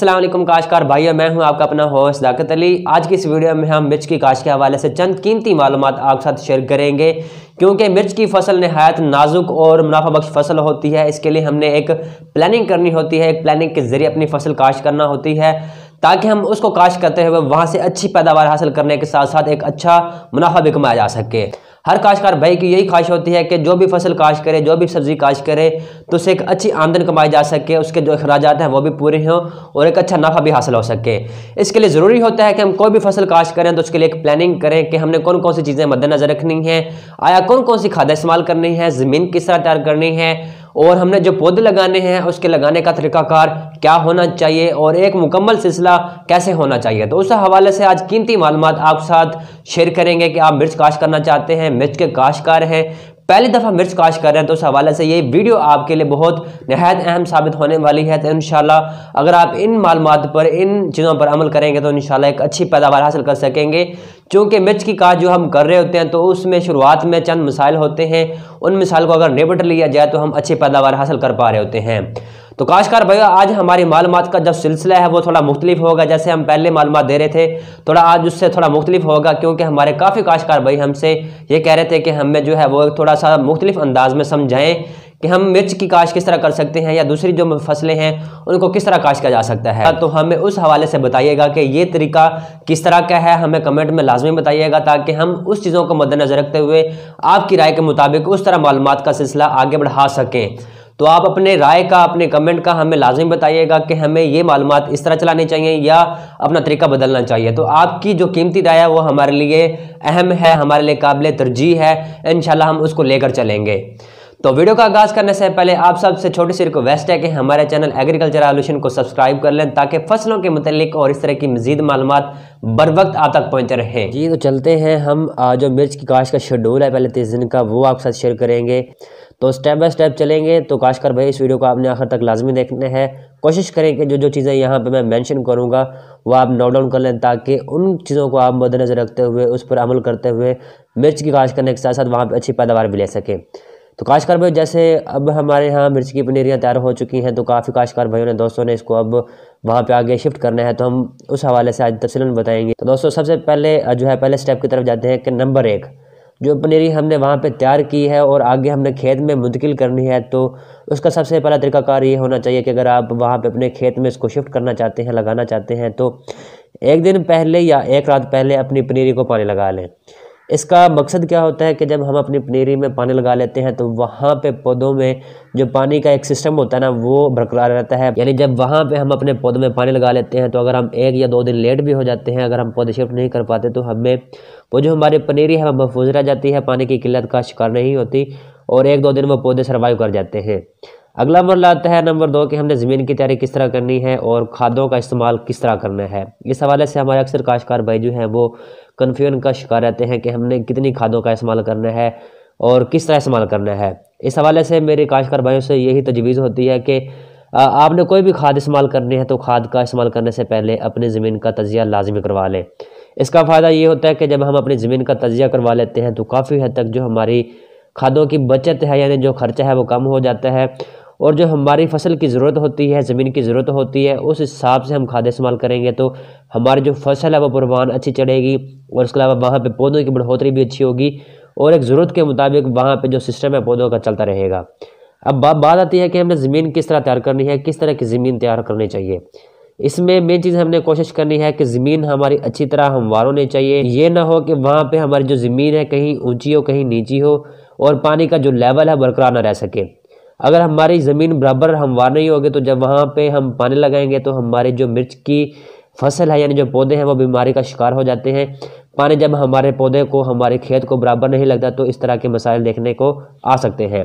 अस्सलाम वालेकुम काश्तकार भाइयों, मैं हूं आपका अपना होस्ट दाकत अली। आज की इस वीडियो में हम मिर्च की काश्त के हवाले से चंद कीमती मालूमात आपके साथ शेयर करेंगे, क्योंकि मिर्च की फसल नहायत नाजुक और मुनाफा बख्श फसल होती है। इसके लिए हमने एक प्लानिंग करनी होती है, एक प्लानिंग के जरिए अपनी फसल काश्त करना होती है ताकि हम उसको काश्त करते हुए वहां से अच्छी पैदावार हासिल करने के साथ साथ एक अच्छा मुनाफा भी कमाया जा सके। हर काश्तकार भाई की यही ख्वाहिश होती है कि जो भी फसल काश्त करे, जो भी सब्जी काश्त करे, तो उससे एक अच्छी आमदन कमाई जा सके, उसके जो अखराजात हैं वो भी पूरे हों और एक अच्छा नफा भी हासिल हो सके। इसके लिए ज़रूरी होता है कि हम कोई भी फसल काश्त करें तो उसके लिए एक प्लानिंग करें कि हमने कौन कौन सी चीज़ें मद्देनजर रखनी है, आया कौन कौन सी खादें इस्तेमाल करनी है, ज़मीन किस तरह तैयार करनी है, और हमने जो पौधे लगाने हैं उसके लगाने का तरीकाकार क्या होना चाहिए और एक मुकम्मल सिलसिला कैसे होना चाहिए। तो उस हवाले से आज कीमती मालूमात आपके साथ शेयर करेंगे कि आप मिर्च काश्त करना चाहते हैं, मिर्च के काश्तकार हैं, पहली दफ़ा मिर्च काश्त कर रहे हैं, तो उस हवाले से ये वीडियो आपके लिए बहुत नहायत अहम साबित होने वाली है। तो इंशाल्लाह अगर आप इन मालूमात पर, इन चीज़ों पर अमल करेंगे तो इंशाल्लाह एक अच्छी पैदावार हासिल कर सकेंगे। क्योंकि मिर्च की काश्त जो हम कर रहे होते हैं तो उसमें शुरुआत में चंद मसाइल होते हैं, उन मिसाइल को अगर निपट लिया जाए तो हम अच्छी पैदावार हासिल कर पा रहे होते हैं। तो काश्तकार भैया, आज हमारी मालूमात का जो सिलसिला है वो थोड़ा मुख्तलिफ होगा। जैसे हम पहले मालूमात दे रहे थे, थोड़ा आज उससे थोड़ा मुख्तलिफ होगा, क्योंकि हमारे काफ़ी काश्तकार भाई हमसे ये कह रहे थे कि हमें जो है वो थोड़ा सा मुख्तलिफ अंदाज में समझाएं कि हम मिर्च की काश्त किस तरह कर सकते हैं या दूसरी जो फसलें हैं उनको किस तरह काश्त किया जा सकता है। तो हमें उस हवाले से बताइएगा कि ये तरीका किस तरह का है, हमें कमेंट में लाजमी बताइएगा ताकि हम उस चीज़ों को मद्देनजर रखते हुए आपकी राय के मुताबिक उस तरह मालूमात का सिलसिला आगे बढ़ा सकें। तो आप अपने राय का, अपने कमेंट का हमें लाजमी बताइएगा कि हमें ये मालूमात इस तरह चलानी चाहिए या अपना तरीका बदलना चाहिए। तो आपकी जो कीमती राय है वो हमारे लिए अहम है, हमारे लिए काबिल तरजीह है। इंशाल्लाह हम उसको लेकर चलेंगे। तो वीडियो का आगाज़ करने से पहले आप सबसे छोटी सी रिक्वेस्ट है कि हमारे चैनल एग्रीकल्चर एवोल्यूशन को सब्सक्राइब कर लें ताकि फसलों के मुतालिक और इस तरह की मजीद मालूमात बर वक्त आप तक पहुँचते रहे। जी, तो चलते हैं हम जो मिर्च की काश्त का शेड्यूल है पहले 30 दिन का, वो आपके साथ शेयर करेंगे। तो स्टेप बाय स्टेप चलेंगे। तो काश्तकार भाई, इस वीडियो को आपने आखिर तक लाजमी देखना है। कोशिश करें कि जो जो चीज़ें यहाँ पे मैं मेंशन करूँगा वो आप नोट डाउन कर लें ताकि उन चीज़ों को आप मद्देनजर रखते हुए उस पर अमल करते हुए मिर्च की काश्त करने के साथ साथ वहाँ पर अच्छी पैदावार भी ले सकें। तो काश्तकार भाई, जैसे अब हमारे यहाँ मिर्च की पनीरियाँ तैयार हो चुकी हैं, तो काफ़ी काश्तकार भाइयों ने, दोस्तों ने इसको अब वहाँ पे आगे शिफ्ट करना है, तो हम उस हवाले से आज तफसीलन बताएंगे। तो दोस्तों, सबसे पहले जो है पहले स्टेप की तरफ जाते हैं कि नंबर 1 जो पनीरी हमने वहाँ पे तैयार की है और आगे हमने खेत में मुंतकिल करनी है, तो उसका सबसे पहला तरीकाकार ये होना चाहिए कि अगर आप वहाँ पे अपने खेत में इसको शिफ्ट करना चाहते हैं, लगाना चाहते हैं, तो एक दिन पहले या एक रात पहले अपनी पनीरी को पानी लगा लें। इसका मकसद क्या होता है कि जब हम अपनी पनीरी में पानी लगा लेते हैं तो वहाँ पे पौधों में जो पानी का एक सिस्टम होता है ना, वो बरकरार रहता है। यानी जब वहाँ पे हम अपने पौधों में पानी लगा लेते हैं तो अगर हम 1 या 2 दिन लेट भी हो जाते हैं, अगर हम पौधे शिफ्ट नहीं कर पाते, तो हमें वो जो हमारी पनीरी है वो महफूज रह जाती है, पानी की किल्लत का शिकार नहीं होती और 1-2 दिन वो पौधे सर्वाइव कर जाते हैं। अगला मरला आता है नंबर 2 कि हमने ज़मीन की तैयारी किस तरह करनी है और खादों का इस्तेमाल किस तरह करना है। इस हवाले से हमारे अक्सर काश्तकार भाई जो हैं वो कन्फ्यूजन का शिकार रहते हैं कि हमने कितनी खादों का इस्तेमाल करना है और किस तरह इस्तेमाल करना है। इस हवाले से मेरे काश्तकार भाइयों से यही तजवीज़ होती है कि आपने कोई भी खाद इस्तेमाल करनी है तो खाद का इस्तेमाल करने से पहले अपनी ज़मीन का तजिया लाजमी करवा लें। इसका फ़ायदा ये होता है कि जब हम अपनी ज़मीन का तजिया करवा लेते हैं तो काफ़ी हद तक जो हमारी खादों की बचत है, यानी जो खर्चा है वो कम हो जाता है और जो हमारी फसल की ज़रूरत होती है, ज़मीन की ज़रूरत होती है, उस हिसाब से हम खाद इस्तेमाल करेंगे तो हमारी जो फसल है वो परवान अच्छी चढ़ेगी और उसके अलावा वहाँ पे पौधों की बढ़ोतरी भी अच्छी होगी और एक ज़रूरत के मुताबिक वहाँ पे जो सिस्टम है पौधों का चलता रहेगा। अब बात आती है कि हमने ज़मीन किस तरह तैयार करनी है, किस तरह की ज़मीन तैयार करनी चाहिए। इसमें मेन चीज़ हमने कोशिश करनी है कि ज़मीन हमारी अच्छी तरह हमवार होनी चाहिए। ये ना हो कि वहाँ पे हमारी जो ज़मीन है कहीं ऊंची हो, कहीं नीची हो और पानी का जो लेवल है बरकरार ना रह सके। अगर हमारी ज़मीन बराबर हमवार नहीं होगी तो जब वहाँ पे हम पानी लगाएंगे तो हमारी जो मिर्च की फसल है, यानी जो पौधे हैं, वो बीमारी का शिकार हो जाते हैं। पानी जब हमारे पौधे को, हमारे खेत को बराबर नहीं लगता तो इस तरह के मसाइल देखने को आ सकते हैं।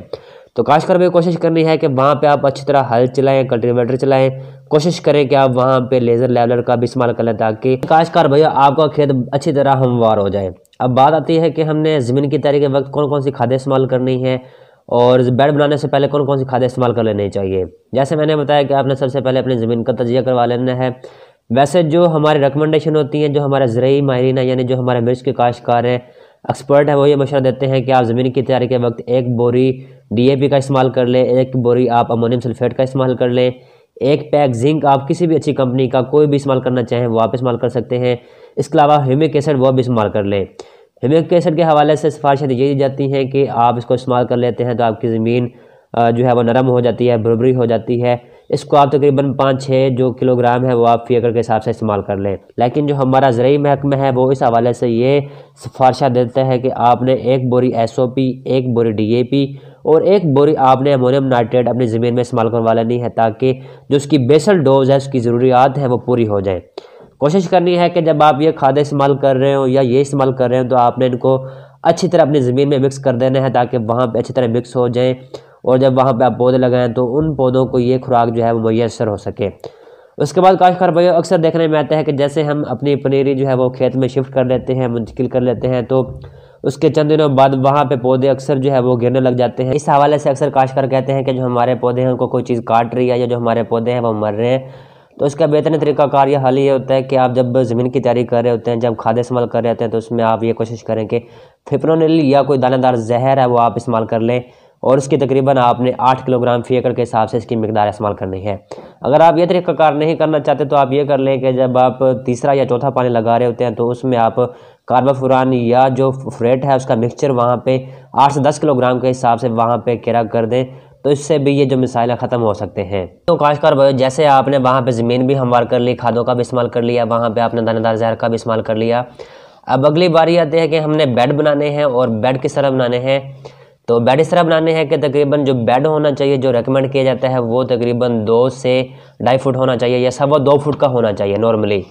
तो काश्तकार भाई, कोशिश करनी है कि वहाँ पे आप अच्छी तरह हल चलाएं, कल्टीवेटर चलाएं। कोशिश करें कि आप वहाँ पे लेज़र लेवलर का भी इस्तेमाल कर लें ताकि काश्तकार भैया आपका खेत अच्छी तरह हमवार हो जाए। अब बात आती है कि हमने ज़मीन की तैयारी के वक्त कौन कौन सी खादें इस्तेमाल करनी है और बेड बनाने से पहले कौन कौन सी खादें इस्तेमाल कर लेनी चाहिए। जैसे मैंने बताया कि आपने सबसे पहले अपनी ज़मीन का तजिया करवा लेना है। वैसे जो हमारी रिकमेंडेशन होती हैं, जो हमारे ज़रूरी माहिरीन है, यानी जो हमारे मिर्च के काश्तकार हैं, एक्सपर्ट है, वो ये मशवरा देते हैं कि आप ज़मीन की तैयारी के वक्त 1 बोरी DAP का इस्तेमाल कर लें, 1 बोरी आप अमोनियम सल्फेट का इस्तेमाल कर लें, एक पैक जिंक आप किसी भी अच्छी कंपनी का कोई भी इस्तेमाल करना चाहें वो आप इस्तेमाल कर सकते हैं। इसके अलावा ह्यूमिक एसिड वो भी इस्तेमाल कर लें। ह्यूमिक एसिड के हवाले से सिफारिशें ये दी जाती हैं कि आप इसको इस्तेमाल कर लेते हैं तो आपकी ज़मीन जो है वो नरम हो जाती है, भुरभुरी हो जाती है। इसको आप तकरीबन 5-6 जो किलोग्राम है वो आप फी एकड़ के हिसाब से इस्तेमाल कर लें। लेकिन जो हमारा ज़राई महकमा है वो इस हवाले से ये सिफारिशा देता है कि आपने 1 बोरी SOP, 1 बोरी DAP और 1 बोरी आपने अमोनियम नाइट्रेट अपनी ज़मीन में इस्तेमाल करवा लेनी है, ताकि जो उसकी बेसल डोज है, उसकी ज़रूरियात है वो पूरी हो जाए। कोशिश करनी है कि जब आप ये खादें इस्तेमाल कर रहे हो या ये इस्तेमाल कर रहे हो तो आपने इनको अच्छी तरह अपनी ज़मीन में मिक्स कर देना है, ताकि वहाँ पे अच्छी तरह मिक्स हो जाए और जब वहाँ पे आप पौधे लगाएं तो उन पौधों को ये खुराक जो है वो मुयस्सर हो सके। उसके बाद काश्तकार भाइयों अक्सर देखने में आता है कि जैसे हम अपनी पनीरी जो है वो खेत में शिफ्ट कर लेते हैं, मुंतकिल कर लेते हैं, तो उसके चंद दिनों बाद वहाँ पे पौधे अक्सर जो है वो गिरने लग जाते हैं। इस हवाले से अक्सर काश्तकार कहते हैं कि जो हमारे पौधे हैं उनको कोई चीज़ काट रही है या जो हमारे पौधे हैं वो मर रहे हैं। तो इसका बेहतरीन तरीक़ाकार या हल ये होता है कि आप जब ज़मीन की तैयारी कर रहे होते हैं, जब खाद इस्तेमाल कर रहे होते हैं, तो उसमें आप ये कोशिश करें कि फिप्रोनिल या कोई दानेदार जहर है वो आप इस्तेमाल कर लें और इसकी तकरीबन आपने 8 किलोग्राम फी एकड़ के हिसाब से इसकी मिकदार इस्तेमाल करनी है। अगर आप ये तरीक़ाकार नहीं करना चाहते तो आप ये कर लें कि जब आप तीसरा या चौथा पानी लगा रहे होते हैं तो उसमें आप कार्बाफुरान या जो फ्रेट है उसका मिक्सचर वहाँ पे 8 से 10 किलोग्राम के हिसाब से वहाँ पे किरा कर दें, तो इससे भी ये जो मिसाइल ख़त्म हो सकते हैं। तो काश्तकार भाई जैसे आपने वहाँ पे ज़मीन भी हमवार कर ली, खादों का भी इस्तेमाल कर लिया, वहाँ पे आपने दानेदार जहर का भी इस्तेमाल कर लिया। अब अगली बारी आती है कि हमने बेड बनाने हैं और बेड किस तरह बनाने हैं। तो बेड इस तरह बनाने हैं कि तकरीबन जो बेड होना चाहिए, जो रेकमेंड किया जाता है वो तकरीबन 2 से 2.5 फुट होना चाहिए या 2.25 फुट का होना चाहिए नॉर्मली।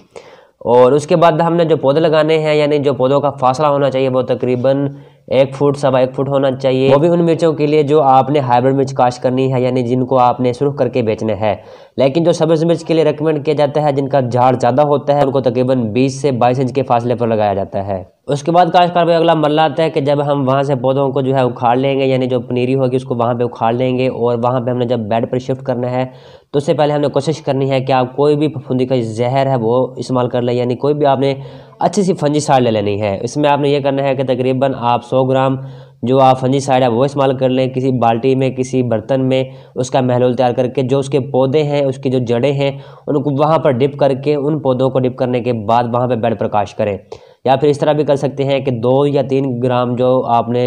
और उसके बाद हमने जो पौधे लगाने हैं यानी जो पौधों का फासला होना चाहिए वो तकरीबन 1 फुट 1.25 फुट होना चाहिए। वो भी उन मिर्चों के लिए जो आपने हाइब्रिड मिर्च काश्त करनी है, यानी जिनको आपने सुर्ख करके बेचना है। लेकिन जो सब्ज़ मिर्च के लिए रेकमेंड किया जाता है, जिनका झाड़ ज़्यादा होता है, उनको तकरीबन 20 से 22 इंच के फासले पर लगाया जाता है। उसके बाद काश्तकार भाई अगला मरला आता है कि जब हम वहाँ से पौधों को जो है उखाड़ लेंगे, यानी जो पनीरी होगी उसको वहाँ पे उखाड़ लेंगे और वहाँ पे हमने जब बेड पर शिफ्ट करना है तो उससे पहले हमने कोशिश करनी है कि आप कोई भी फफूंदी का जहर है वो इस्तेमाल कर लें, यानी कोई भी आपने अच्छी सी फंजीसाइड ले लेनी है। इसमें आपने ये करना है कि तकरीबन आप 100 ग्राम जो आप फंजीसाइड है वो इस्तेमाल कर लें, किसी बाल्टी में, किसी बर्तन में उसका महलूल तैयार करके जो उसके पौधे हैं, उसकी जो जड़ें हैं, उनको वहाँ पर डिप करके उन पौधों को डिप करने के बाद वहाँ पर बेड प्रकाश करें। या फिर इस तरह भी कर सकते हैं कि 2 या 3 ग्राम जो आपने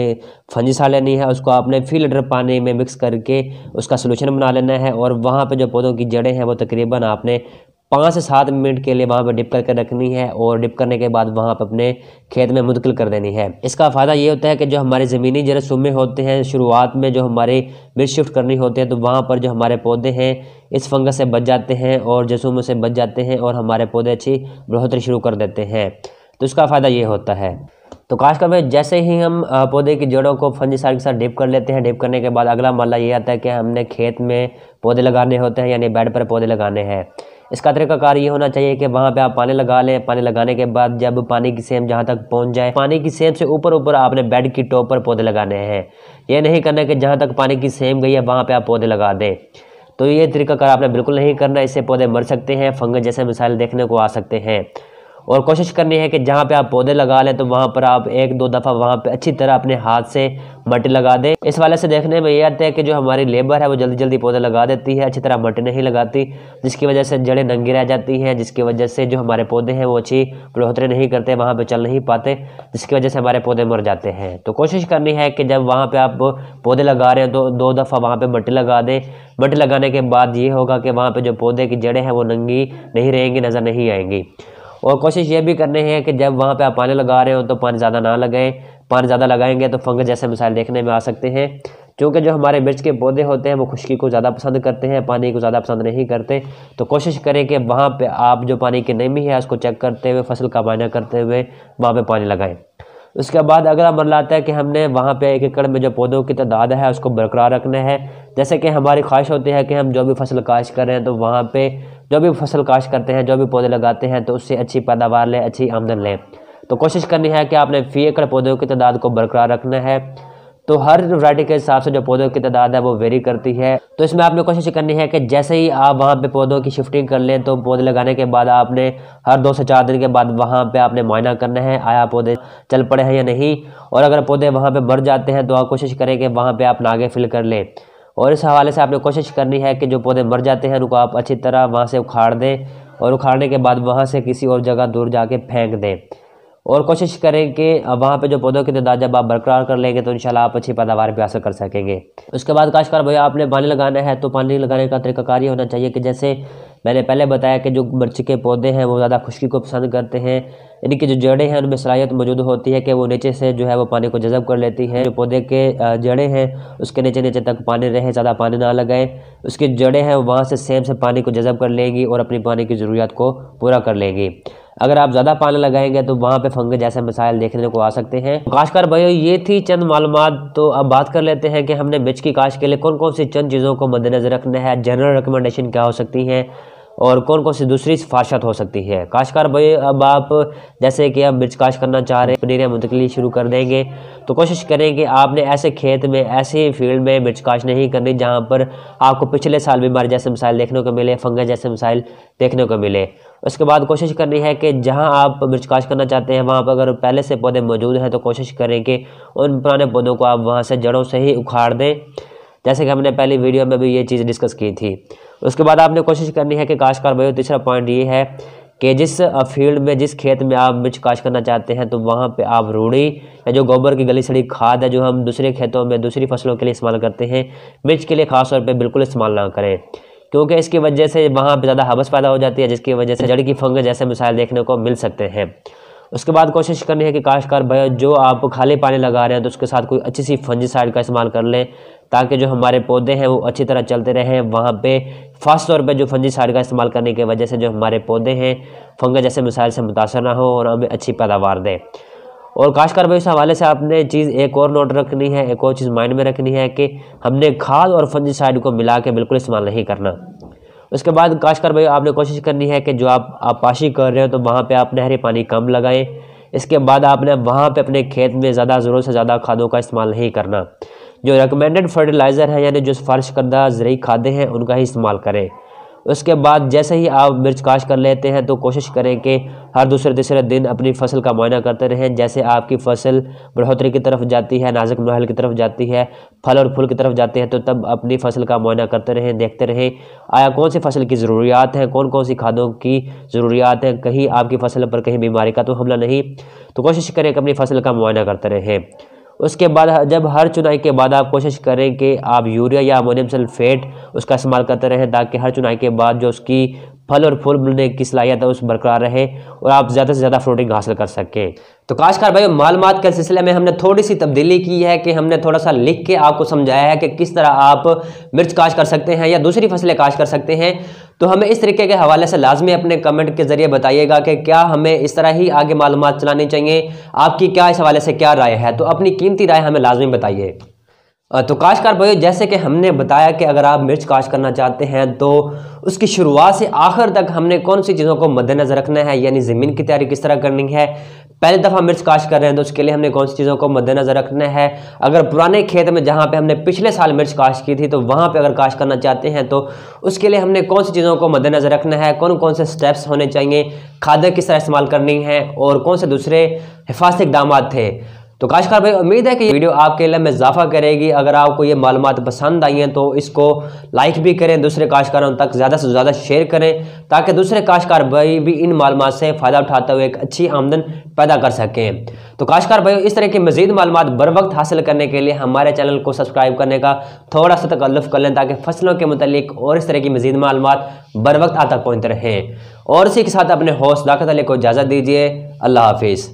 फंजीसाइड लेनी है उसको आपने फी लीटर पानी में मिक्स करके उसका सोल्यूशन बना लेना है और वहाँ पे जो पौधों की जड़ें हैं वो तकरीबन आपने 5 से 7 मिनट के लिए वहाँ पर डिप करके रखनी है और डिप करने के बाद वहाँ पर अपने खेत में मुंतकिल कर देनी है। इसका फ़ायदा ये होता है कि जो हमारे ज़मीनी जड़ सुमे होते हैं, शुरुआत में जो हमारे मिर्च शिफ्ट करनी होते हैं, तो वहाँ पर जो हमारे पौधे हैं इस फंगस से बच जाते हैं और जसूमों से बच जाते हैं और हमारे पौधे अच्छी बढ़ोतरी शुरू कर देते हैं। तो इसका फ़ायदा ये होता है। तो खासकर में जैसे ही हम पौधे की जड़ों को फंजीसाइड के साथ डिप कर लेते हैं, डिप करने के बाद अगला मरला ये आता है कि हमने खेत में पौधे लगाने होते हैं, यानी बेड पर पौधे लगाने हैं। इसका तरीकाकार ये होना चाहिए कि वहाँ पे आप पानी लगा लें। पानी लगाने के बाद जब पानी की सेम जहाँ तक पहुँच जाए, पानी की सेम से ऊपर ऊपर आपने बेड की टॉप पर पौधे लगाने हैं। ये नहीं करना कि जहाँ तक पानी की सेम गई है वहाँ पे आप पौधे लगा दें। तो ये तरीकाकार आपने बिल्कुल नहीं करना, इससे पौधे मर सकते हैं, फंगस जैसे मिसाइल देखने को आ सकते हैं। और कोशिश करनी है कि जहाँ पे आप पौधे लगा लें तो वहाँ पर आप 1-2 दफ़ा वहाँ पे अच्छी तरह अपने हाथ से मट्टी लगा दें। इस वाले से देखने में ये आता है कि जो हमारी लेबर है वो जल्दी जल्दी पौधे लगा देती है, अच्छी तरह मट्टी नहीं लगाती, जिसकी वजह से जड़ें नंगी रह जाती हैं, जिसकी वजह से जो हमारे पौधे हैं वो अच्छी बढ़ोतरी नहीं करते, वहाँ पर चल नहीं पाते, जिसकी वजह से हमारे पौधे मर जाते हैं। तो कोशिश करनी है कि जब वहाँ पर आप पौधे लगा रहे हैं तो 2 दफ़ा वहाँ पर मट्टी लगा दें। मट्टी लगाने के बाद ये होगा कि वहाँ पर जो पौधे की जड़ें हैं वो नंगी नहीं रहेंगी, नज़र नहीं आएंगी। और कोशिश ये भी करनी है कि जब वहाँ पे आप पानी लगा रहे हो तो पानी ज़्यादा ना लगाएं। पानी ज़्यादा लगाएंगे तो फंगस जैसे मिसाइल देखने में आ सकते हैं, क्योंकि जो हमारे मिर्च के पौधे होते हैं वो खुश्की को ज़्यादा पसंद करते हैं, पानी को ज़्यादा पसंद नहीं करते। तो कोशिश करें कि वहाँ पे आप जो पानी की नमी है उसको चेक करते हुए, फसल का मुआयना करते हुए वहाँ पे पानी लगाएं। उसके बाद अगला मरला आता है कि हमने वहाँ पे 1 एकड़ में जो पौधों की तादाद है उसको बरकरार रखना है। जैसे कि हमारी ख्वाहिश होती है कि हम जो भी फसल काश्त कर रहे हैं तो वहाँ पे जो भी फसल काश्त करते हैं, जो भी पौधे लगाते हैं तो उससे अच्छी पैदावार लें, अच्छी आमदन लें। तो कोशिश करनी है कि आपने फी एकड़ पौधों की तादाद को बरकरार रखना है। तो हर वैरायटी के हिसाब से जो पौधों की तादाद है वो वेरी करती है। तो इसमें आपने कोशिश करनी है कि जैसे ही आप वहाँ पे पौधों की शिफ्टिंग कर लें तो पौधे लगाने के बाद आपने हर 2 से 4 दिन के बाद वहाँ पे आपने मुआयना करना है, आया पौधे चल पड़े हैं या नहीं। और अगर पौधे वहाँ पे मर जाते हैं तो आप कोशिश करें कि वहाँ पे आप नागे फिल कर लें। और इस हवाले से आपने कोशिश करनी है कि जो पौधे मर जाते हैं उनको आप अच्छी तरह वहाँ से उखाड़ दें और उखाड़ने के बाद वहाँ से किसी और जगह दूर जाके फेंक दें। और कोशिश करें कि वहाँ पे जो पौधों की तादाद जब आप बरकरार कर लेंगे तो इंशाल्लाह आप अच्छी पैदावार भी हासिल कर सकेंगे। उसके बाद काश्तकार भैया आपने पानी लगाना है, तो पानी लगाने का तरीकाकार ये होना चाहिए कि जैसे मैंने पहले बताया कि जो मिर्च के पौधे हैं वो ज़्यादा खुश्की को पसंद करते हैं, यानी कि जो जड़ें हैं उनमें सलाहियत मौजूद होती है कि वो नीचे से जो है वो पानी को जज़ब कर लेती हैं। जो पौधे के जड़ें हैं उसके नीचे नीचे तक पानी रहे, ज़्यादा पानी ना लगाएं। उसकी जड़ें हैं वहाँ से सेम से पानी को जज़ब कर लेंगी और अपनी पानी की ज़रूरियात को पूरा कर लेंगी। अगर आप ज़्यादा पानी लगाएंगे तो वहाँ पे फंगस जैसे मसाइल देखने को आ सकते हैं। काश्तकार भाइयों ये थी चंद मालूमात। तो अब बात कर लेते हैं कि हमने मिर्च की काश्त के लिए कौन कौन सी चंद चीज़ों को मद्देनजर रखना है, जनरल रिकमेंडेशन क्या हो सकती हैं और कौन कौन सी दूसरी सिफारिशात हो सकती है। काश्तकार भाई अब आप जैसे कि आप मिर्च काश्त करना चाह रहे हैं, पनीरियाँ मुंतकिली शुरू कर देंगे, तो कोशिश करें कि आपने ऐसे खेत में ऐसे फील्ड में मिर्च काश्त नहीं करनी जहाँ पर आपको पिछले साल बीमारी जैसे मसाइल देखने को मिले, फंगस जैसे मसाइल देखने को मिले। उसके बाद कोशिश करनी है कि जहाँ आप मिर्च काश्त करना चाहते हैं वहाँ पर अगर पहले से पौधे मौजूद हैं तो कोशिश करें कि उन पुराने पौधों को आप वहाँ से जड़ों से ही उखाड़ दें, जैसे कि हमने पहली वीडियो में भी ये चीज़ डिस्कस की थी। उसके बाद आपने कोशिश करनी है कि काश्तकार भाइयों तीसरा पॉइंट ये है कि जिस फील्ड में जिस खेत में आप मिर्च काश्त करना चाहते हैं तो वहाँ पे आप रूढ़ी या जो गोबर की गली सड़ी खाद है जो हम दूसरे खेतों में दूसरी फसलों के लिए इस्तेमाल करते हैं, मिर्च के लिए ख़ास तौर पर बिल्कुल इस्तेमाल ना करें, क्योंकि इसकी वजह से वहाँ पर ज़्यादा हवस पैदा हो जाती है जिसकी वजह से जड़ की फंगस जैसे मसाइल देखने को मिल सकते हैं। उसके बाद कोशिश करनी है कि काश्तकार भाई जो आप खाली पानी लगा रहे हैं तो उसके साथ कोई अच्छी सी फंजीसाइड का इस्तेमाल कर लें, ताकि जो हमारे पौधे हैं वो अच्छी तरह चलते रहें। वहाँ पे ख़ास तौर पे जो फंजीसाइड का इस्तेमाल करने की वजह से जो हमारे पौधे हैं फंगस जैसे मसाइल से मुतासर ना हो और हमें अच्छी पैदावार दें। और काश्तकार भाई इस हवाले से आपने चीज़ एक और नोट रखनी है, एक और चीज़ माइंड में रखनी है कि हमने खाद और फंजीसाइड को मिला के बिल्कुल इस्तेमाल नहीं करना। उसके बाद काश्तकार भाई आपने कोशिश करनी है कि जो आप पाशी कर रहे हो तो वहाँ पे आप नहरी पानी कम लगाएं। इसके बाद आपने वहाँ पे अपने खेत में ज़्यादा ज़रूरत से ज़्यादा खादों का इस्तेमाल नहीं करना। जो रिकमेंडेड फर्टिलाइज़र है यानी जो सिफारिश करदा ज़रूरी खादें हैं उनका ही इस्तेमाल करें। उसके बाद जैसे ही आप मिर्च काश्त कर लेते हैं तो कोशिश करें कि हर दूसरे तीसरे दिन अपनी फसल का मुआयना करते रहें। जैसे आपकी फसल बढ़ोतरी की तरफ जाती है, नाजुक मरहल की तरफ जाती है, फल और फूल की तरफ जाती है, तो तब अपनी फसल का मुआयना करते रहें, देखते रहें आया कौन सी फसल की ज़रूरियात हैं, कौन कौन सी खादों की ज़रूरियात हैं, कहीं आपकी फसल पर कहीं बीमारी का तो हमला नहीं। तो कोशिश करें कि अपनी फसल का मुआयना करते रहें। उसके बाद जब हर चुनाई के बाद आप कोशिश करें कि आप यूरिया या अमोनियम सल्फेट उसका इस्तेमाल करते रहें, ताकि हर चुनाई के बाद जो उसकी फल और फूल मिलने की सलाहियत है उस बरकरार रहे और आप ज़्यादा से ज़्यादा फ्रूटिंग हासिल कर सकें। तो काश्तकार भाई मालूमात के सिलसिले में हमने थोड़ी सी तब्दीली की है कि हमने थोड़ा सा लिख के आपको समझाया है कि किस तरह आप मिर्च काश्त कर सकते हैं या दूसरी फसलें काश्त कर सकते हैं। तो हमें इस तरीके के हवाले से लाजमी अपने कमेंट के जरिए बताइएगा कि क्या हमें इस तरह ही आगे मालूमात चलानी चाहिए, आपकी क्या इस हवाले से क्या राय है, तो अपनी कीमती राय हमें लाजमी बताइए। तो काश्तकार भाई जैसे कि हमने बताया कि अगर आप मिर्च काश्त करना चाहते हैं तो उसकी शुरुआत से आखिर तक हमने कौन सी चीज़ों को मद्देनजर रखना है, यानी ज़मीन की तैयारी किस तरह करनी है। पहली दफ़ा मिर्च काश्त कर रहे हैं तो उसके लिए हमने कौन सी चीज़ों को मद्देनजर रखना है। अगर पुराने खेत में जहाँ पे हमने पिछले साल मिर्च काश्त की थी तो वहाँ पे अगर काश्त करना चाहते हैं तो उसके लिए हमने कौन सी चीज़ों को मद्देनजर रखना है, कौन कौन से स्टेप्स होने चाहिए, खादें किस तरह इस्तेमाल करनी है और कौन से दूसरे हिफाजती इक़दाम थे। तो काश्तकार भाई उम्मीद है कि ये वीडियो आपके इल्म में इजाफा करेगी। अगर आपको ये मालूमात पसंद आई हैं तो इसको लाइक भी करें, दूसरे काश्तकारों तक ज़्यादा से ज़्यादा शेयर करें, ताकि दूसरे काश्तकार भाई भी इन मालूमात से फ़ायदा उठाते हुए एक अच्छी आमदन पैदा कर सकें। तो काश्तकार भाई इस तरह की मज़ीद मालूमात बर वक्त हासिल करने के लिए हमारे चैनल को सब्सक्राइब करने का थोड़ा सा तकल्लुफ़ कर लें, ताकि फसलों के मुतालिक और इस तरह की मज़ीद मालूमात बर वक्त आप तक पहुँचते रहें। और इसी के साथ अपने होस्ट दाकत अली को इजाज़त दीजिए। अल्लाह हाफिज़।